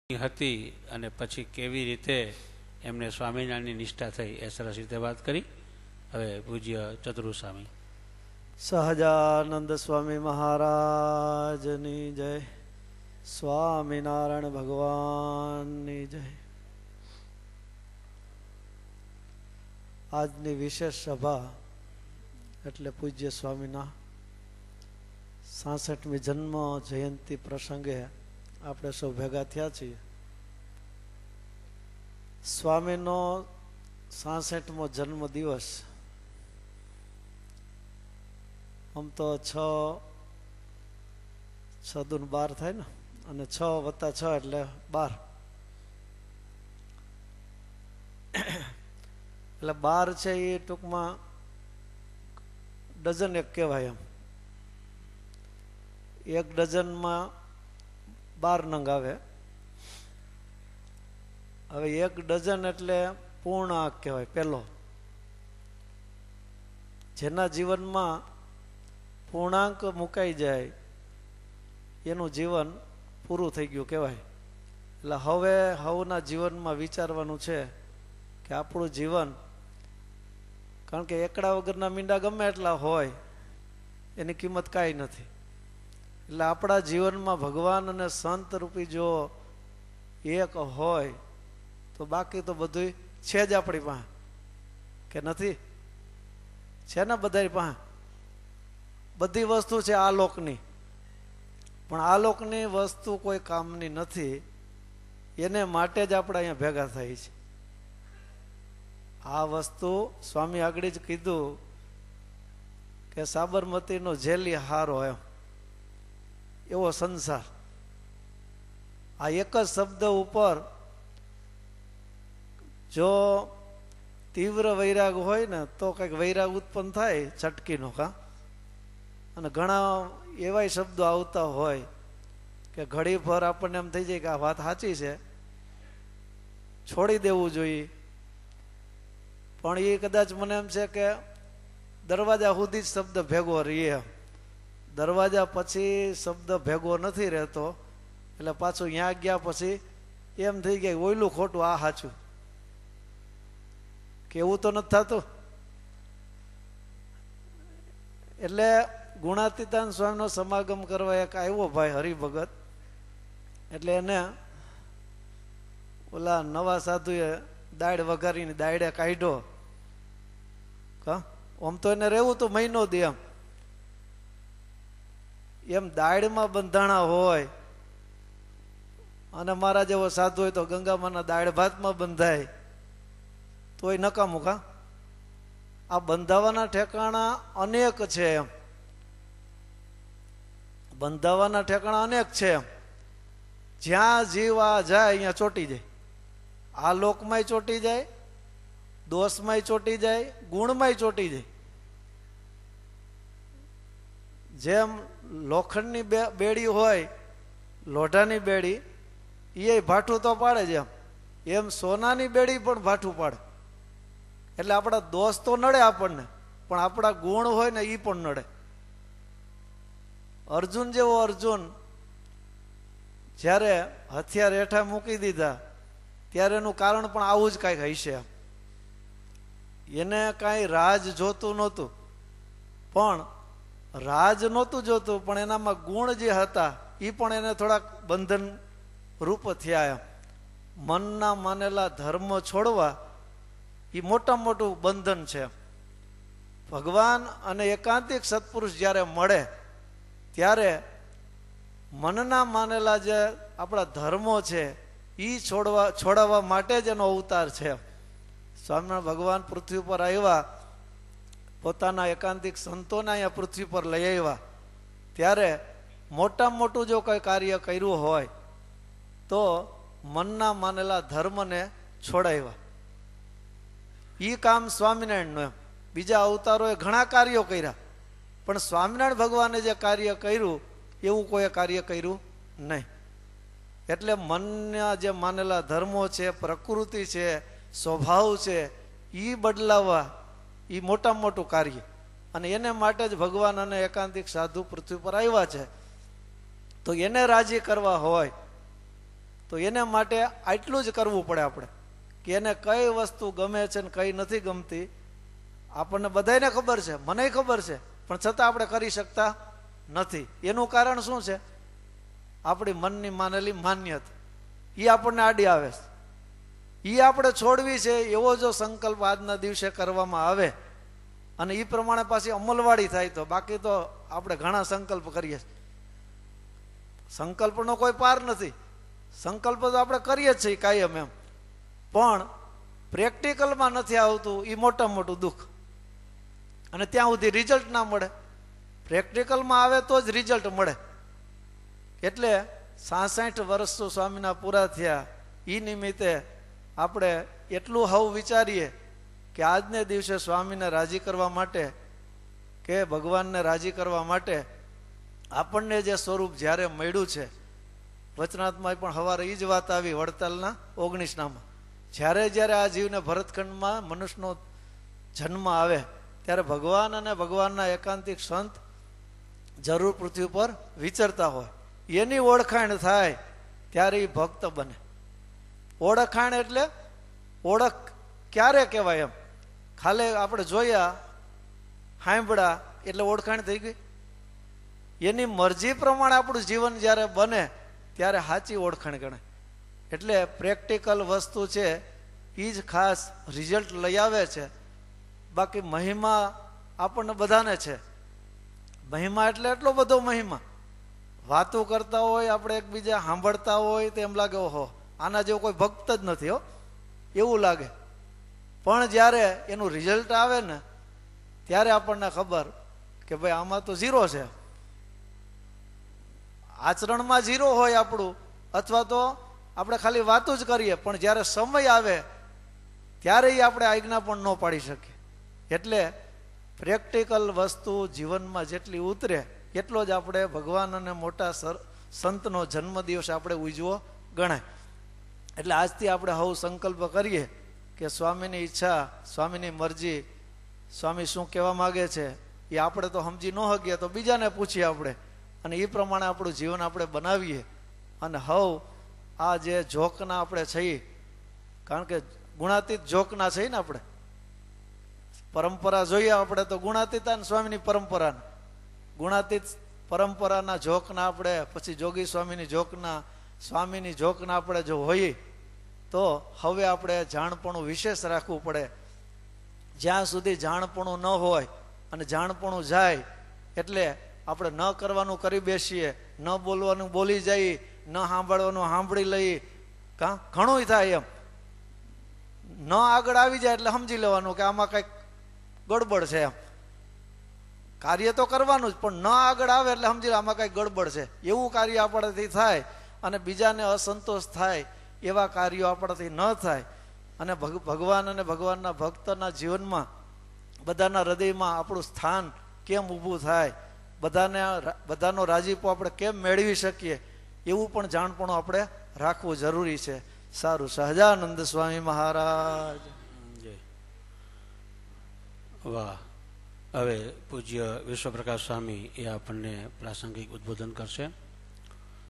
હતી અને પછી કેવી રીતે એમને સ્વામિનારાયણની નિષ્ઠા થઈ એ સરસ રીતે વાત કરી. હવે પૂજ્ય ચતુર સ્વામી સહજાનંદ સ્વામી મહારાજની જય. સ્વામિનારાયણ ભગવાનની જય. આજની વિશેષ સભા એટલે પૂજ્ય સ્વામીના 66મી જન્મ જયંતિ પ્રસંગે આપણે સૌ ભેગા થયા છીએ. સ્વામીનો 66મો જન્મ દિવસ આમ તો 6 દૂન 12 થાય ને, અને 6 + 6 એટલે 12. એટલે 12 છે એ ટૂંકમાં ડઝન એક કહેવાય. એમ 1 ડઝનમાં 12 નંગ આવે. હવે 1 ડઝન એટલે પૂર્ણાંક કહેવાય. પહેલો જેના જીવનમાં પૂર્ણાંક મુકાઈ જાય એનું જીવન પૂરું થઈ ગયું કહેવાય. એટલે હવે હવના જીવનમાં વિચારવાનું છે કે આપણું જીવન, કારણ કે એકડા વગરના મીંડા ગમે એટલા હોય એની કિંમત કાંઈ નથી. એટલે આપણા જીવનમાં ભગવાન અને સંત રૂપી જો એક હોય તો બાકી તો બધું છે જ આપણી પાસે, કે નથી? છે ને બધાની પાસે બધી વસ્તુ છે આ લોકની, પણ આ લોકની વસ્તુ કોઈ કામની નથી. એને માટે જ આપણે અહીંયા ભેગા થાય છે. આ વસ્તુ સ્વામી આગળ જ કીધું કે સાબરમતીનો જેલી હારો એવો સંસાર. આ એક જ શબ્દ ઉપર જો તીવ્ર વૈરાગ હોય ને તો કંઈક વૈરાગ ઉત્પન્ન થાય ચટકીનો. અને ઘણા એવાય શબ્દો આવતા હોય કે ઘડી ભર આપણને એમ થઈ જાય કે આ વાત સાચી છે, છોડી દેવું જોઈએ. પણ એ કદાચ મને એમ છે કે દરવાજા સુધી જ શબ્દ ભેગો રહીએ, દરવાજા પછી શબ્દ ભેગો નથી રહેતો. એટલે પાછું ત્યાં ગયા પછી એમ થઈ ગયા ઓયલું ખોટું આ સાચું, કેવું તો નથી થતું. એટલે ગુણાતીતાન સ્વામીનો સમાગમ કરવા એક આવ્યો ભાઈ હરિભગત. એટલે એને ઓલા નવા સાધુએ દાળ વઘારીને દાળે કાઢ્યો. આમ તો એને રહેવું તો મહિનો દે એમ દાળમાં બંધાણા હોય. અને મારા જેવો સાધુ હોય તો ગંગામાના દાળ ભાતમાં બંધાય તોય નકામું. આ બંધાવાના ઠેકાણા અનેક છે એમ, બંધાવાના ઠેકાણા અનેક છે એમ. જ્યાં જીવ આ જાય અહીંયા ચોટી જાય. આ લોકમાંય ચોટી જાય, દોષમાંય ચોટી જાય, ગુણમાંય ચોટી જાય. જેમ લોખંડની બેડી હોય, લોઢાની બેડી, એ ભાઠું તો પાડે જ એમ સોનાની બેડી પણ ભાઠું પાડે. એટલે આપણા દોષ તો નડે આપણને, પણ આપણા ગુણ હોય ને એ પણ નડે. અર્જુન જેવો અર્જુન જ્યારે હથિયાર હેઠા મૂકી દીધા ત્યારે એનું કારણ પણ આવું જ કાંઈક હશે. એને કાંઈ રાજ જોતું નહોતું, પણ રાજ નહોતું જોતું, પણ એનામાં ગુણ જે હતા એ પણ એને થોડાક બંધન રૂપ થયા. મનના માનેલા ધર્મ છોડવા એ મોટામાં મોટું બંધન છે. ભગવાન અને એકાંતિક સત્પુરુષ જ્યારે મળે ત્યારે મનના માનેલા જે આપણા ધર્મો છે એ છોડાવવા માટે જ એનો અવતાર છે. સ્વામિનારાયણ ભગવાન પૃથ્વી પર આવ્યા, પોતાના એકાંતિક સંતોને અહીંયા પૃથ્વી પર લઈ આવ્યા. ત્યારે મોટામાં મોટું જો કોઈ કાર્ય કર્યું હોય તો મનના માનેલા ધર્મને છોડાવ્યા. એ કામ સ્વામિનારાયણનું એમ. બીજા અવતારોએ ઘણા કાર્યો કર્યા, પણ સ્વામિનારાયણ ભગવાને જે કાર્ય કર્યું એવું કોઈ કાર્ય કર્યું નહીં. એટલે મનના જે માનેલા ધર્મો છે, પ્રકૃતિ છે, સ્વભાવ છે, એ બદલાવવા એ મોટામાં મોટું કાર્ય. અને એને માટે જ ભગવાન અને એકાંતિક સાધુ પૃથ્વી પર આવ્યા છે. તો એને રાજી કરવા હોય તો એને માટે આટલું જ કરવું પડે આપણે કે એને કઈ વસ્તુ ગમે છે ને કઈ નથી ગમતી. આપણને બધાને ખબર છે, મને ખબર છે, પણ છતાં આપણે કરી શકતા નથી. એનું કારણ શું છે? આપણી મનની માનેલી માન્યતા એ આપણને આડી આવે છે. એ આપણે છોડવી છે એવો જો સંકલ્પ આજના દિવસે કરવામાં આવે અને એ પ્રમાણે પાછી અમલવાડી થાય તો, બાકી તો આપણે ઘણા સંકલ્પ કરીએ. સંકલ્પનો કોઈ પાર નથી. સંકલ્પ તો આપણે કરીએ જ છીએ કાયમ એમ, પણ પ્રેક્ટિકલમાં નથી આવતું એ મોટામાં મોટું દુઃખ. અને ત્યાં સુધી રિઝલ્ટ ના મળે. પ્રેક્ટિકલમાં આવે તો જ રિઝલ્ટ મળે. એટલે 66 વર્ષ તો સ્વામીના પૂરા થયા. એ નિમિત્તે આપણે એટલું હવ વિચારીએ કે આજને દિવસે સ્વામીને રાજી કરવા માટે કે ભગવાનને રાજી કરવા માટે આપણને જે સ્વરૂપ જ્યારે મળ્યું છે, વચનાત્મા પણ સવારે એ જ વાત આવી વડતાલના 19નામાં, જ્યારે આ જીવને ભરતખંડમાં મનુષ્યનો જન્મ આવે ત્યારે ભગવાન અને ભગવાનના એકાંતિક સંત જરૂર પૃથ્વી પર વિચરતા હોય, એની ઓળખાણ થાય ત્યારે એ ભક્ત બને. ઓળખાણ એટલે ઓળખ ક્યારે કહેવાય? એમ ખાલી આપણે જોયા સાંભળ્યા એટલે ઓળખાણ થઈ ગઈ. એની મરજી પ્રમાણે આપણું જીવન જ્યારે બને ત્યારે સાચી ઓળખાણ ગણાય. એટલે પ્રેક્ટિકલ વસ્તુ છે એ જ ખાસ રિઝલ્ટ લઈ આવે છે. બાકી મહિમા આપણને બધાને છે. મહિમા એટલે એટલો બધો મહિમા. વાતો કરતા હોય આપણે, એકબીજા સાંભળતા હોય તો એમ લાગે ઓહો આના જેવો કોઈ ભક્ત જ નથી હો, એવું લાગે. પણ જ્યારે એનું રિઝલ્ટ આવે ને ત્યારે આપણને ખબર કે ભાઈ આમાં તો ઝીરો છે. આચરણમાં ઝીરો હોય આપણું, અથવા તો આપણે ખાલી વાતો જ કરીએ, પણ જ્યારે સમય આવે ત્યારે આપણે આજ્ઞા પણ ન પાડી શકીએ. એટલે પ્રેક્ટિકલ વસ્તુ જીવનમાં જેટલી ઉતરે એટલો જ આપણે ભગવાન અને મોટા સંતનો જન્મદિવસ આપણે ઉજવો ગણાય. એટલે આજથી આપણે હવ સંકલ્પ કરીએ કે સ્વામીની ઈચ્છા, સ્વામીની મરજી, સ્વામી શું કહેવા માગે છે એ આપણે તો સમજી ન શકીએ તો બીજાને પૂછીએ આપણે, અને એ પ્રમાણે આપણું જીવન આપણે બનાવીએ. અને હવ આ જે જોકના આપણે છીએ, કારણ કે ગુણાતીત જોકના છીએ ને આપણે, પરંપરા જોઈએ આપણે તો ગુણાતીત અને સ્વામીની પરંપરાના, ગુણાતીત પરંપરાના જોકના આપણે, પછી જોગી સ્વામીની જોકના, સ્વામીની જોકના આપણે જો હોઈએ તો હવે આપણે જાણપણું વિશેષ રાખવું પડે. જ્યાં સુધી જાણપણું ન હોય અને જાણપણું જાય એટલે આપણે ન કરવાનું કરી બેસીએ, ન બોલવાનું બોલી જઈએ, ન સાંભળવાનું સાંભળી લઈએ, ઘણું થાય એમ. ન આગળ આવી જાય એટલે સમજી લેવાનું કે આમાં કંઈક ગડબડ છે એમ. કાર્ય તો કરવાનું જ, પણ ન આગળ આવે એટલે સમજી આમાં કંઈક ગડબડ છે. એવું કાર્ય આપણાથી થાય અને બીજાને અસંતોષ થાય એવા કાર્યો આપણાથી ન થાય. અને ભગવાન અને ભગવાનના ભક્તના જીવનમાં બધાના હૃદયમાં આપણું સ્થાન કેમ ઊભું થાય, બધાનો રાજીપો આપણે કેમ મેળવી શકીએ એવું પણ જાણપણું આપણે રાખવું જરૂરી છે. સારું. સહજાનંદ સ્વામી મહારાજ. વાહ. હવે પૂજ્ય વિશ્વપ્રકાશ સ્વામી એ આપણને પ્રાસંગિક ઉદ્બોધન કરશે.